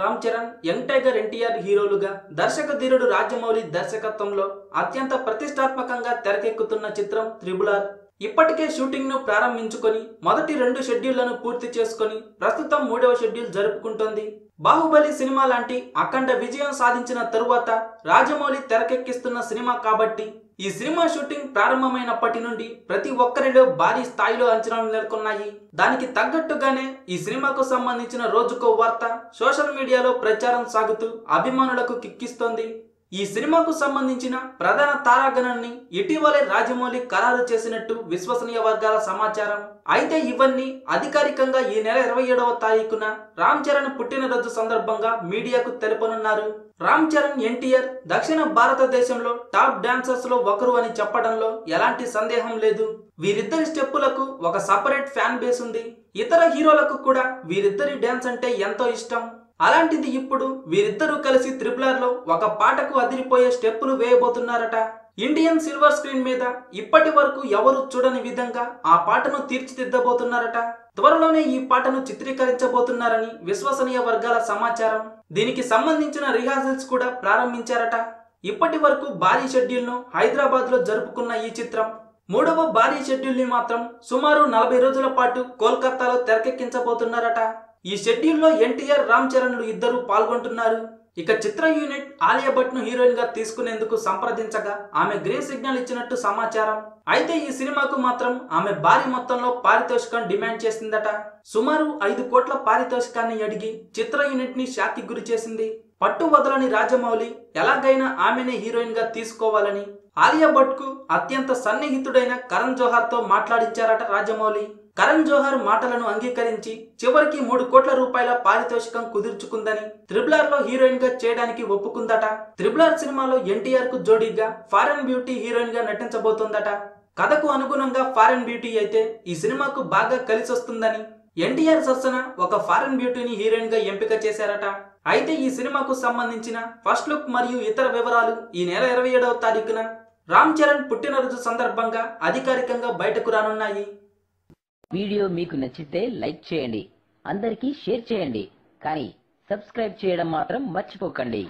Ram Charan, young tiger NTR హీరోలుగా దర్శక ధీరుడు రాజమౌళి దర్శకత్వంలో అత్యంత ప్రతిష్టాత్మకంగా తెరకెక్కుతున్న చిత్రం RRR. ఇప్పటికే షూటింగ్ ను ప్రారంభించుకొని మొదటి 2 షెడ్యూళ్లను పూర్తి చేసుకొని ప్రస్తుతం 3వ షెడ్యూల్ జరుపుకుంటోంది. బాహుబలి సినిమా లాంటి అఖండ విజయం సాధించిన తరువాత రాజమౌళి తెరకెక్కిస్తున్న సినిమా కాబట్టి ఈ సినిమా షూటింగ్ ప్రారంభమైనప్పటి నుండి ప్రతి ఒక్కరిలో భారీ స్థాయిలో అంచనాలు నెలకొన్నాయి. దానికి తగ్గట్టుగానే ఈ సినిమాకు సంబంధించిన రోజుకో వార్త సోషల్ మీడియాలో ప్రచారం సాగుతూ అభిమానులకు కిక్కిస్తోంది. ఈ సినిమాకు సంబంధించిన ప్రధాన తారాగణాన్ని ఇటీవలే రాజమౌళి ఖరారు చేసినట్టు విశ్వసనీయ వర్గాల సమాచారం. అయితే ఇవన్నీ అధికారికంగా ఈ నెల 27వ తారీఖున రామ్ చరణ్ పుట్టినరోజు సందర్భంగా మీడియాకు తెలుపనున్నారు. రామ్ చరణ్, ఎన్టీఆర్ దక్షిణ భారతదేశంలో టాప్ డాన్సర్స్ లో ఒకరు అని చెప్పడంలో ఎలాంటి సందేహం లేదు. వీరిద్దరి స్టెప్పులకు ఒక సపరేట్ ఫ్యాన్ బేస్ ఉంది. ఇతర హీరోలకు కూడా వీరిద్దరి డాన్స్ అంటే ఎంతో ఇష్టం. అలాంటిది ఇప్పుడు వీరిద్దరూ కలిసి RRR లో ఒక పాటకు అదిరిపోయే స్టెప్పులు వేయబోతున్నారట. ఇండియన్ సిల్వర్ స్క్రీన్ మీద ఇప్పటి వరకు ఎవరు చూడని విధంగా ఆ పాటను తీర్చిదిద్దబోతున్నారట. త్వరలోనే ఈ పాటను చిత్రీకరించబోతున్నారని విశ్వసనీయ వర్గాల సమాచారం. దీనికి సంబంధించిన రిహార్సల్స్ కూడా ప్రారంభించారట. ఇప్పటి వరకు భారీ షెడ్యూల్ ను హైదరాబాద్ లో జరుపుకున్న ఈ చిత్రం 3వ భారీ షెడ్యూల్ ని మాత్రం సుమారు 40 రోజుల పాటు కోల్కతాలో తెరకెక్కించబోతున్నారట. ఈ షెడ్యూల్లో ఎన్టీఆర్, రామ్ చరణ్లు ఇద్దరు పాల్గొంటున్నారు. ఇక చిత్ర యూనిట్ ఆలియా భట్ ను హీరోయిన్ గా తీసుకునేందుకు సంప్రదించగా ఆమె గ్రీన్ సిగ్నల్ ఇచ్చినట్టు సమాచారం. అయితే ఈ సినిమాకు మాత్రం ఆమె భారీ మొత్తంలో పారితోషికం డిమాండ్ చేసిందట. సుమారు 5 కోట్ల పారితోషికాన్ని అడిగి చిత్ర యూనిట్ ని షాక్కి గురి చేసింది. పట్టు వదలని రాజమౌళి ఎలాగైనా ఆమెనే హీరోయిన్ గా తీసుకోవాలని ఆలియా భట్ కు అత్యంత సన్నిహితుడైన కరణ్ జోహార్ తో మాట్లాడించారట రాజమౌళి. కరణ్ జోహార్ మాటలను అంగీకరించి చివరికి 3 కోట్ల రూపాయల పారితోషికం కుదుర్చుకుందని RRR లో హీరోయిన్ గా చేయడానికి ఒప్పుకుందట. RRR సినిమాలో ఎన్టీఆర్ కు జోడీగా ఫారెన్ బ్యూటీ హీరోయిన్ గా నటించబోతోందట. కథకు అనుగుణంగా ఫారెన్ బ్యూటీ అయితే ఈ సినిమాకు బాగా కలిసొస్తుందని ఎన్టీఆర్ సరసన ఒక ఫారెన్ బ్యూటీని హీరోయిన్ గా ఎంపిక చేశారట. అయితే ఈ సినిమాకు సంబంధించిన ఫస్ట్ లుక్ మరియు ఇతర వివరాలు ఈ నెల 27వ తారీఖున రామ్ చరణ్ పుట్టినరోజు సందర్భంగా అధికారికంగా బయటకు రానున్నాయి. వీడియో మీకు నచ్చితే లైక్ చేయండి, అందరికీ షేర్ చేయండి, కానీ సబ్స్క్రైబ్ చేయడం మాత్రం మర్చిపోకండి.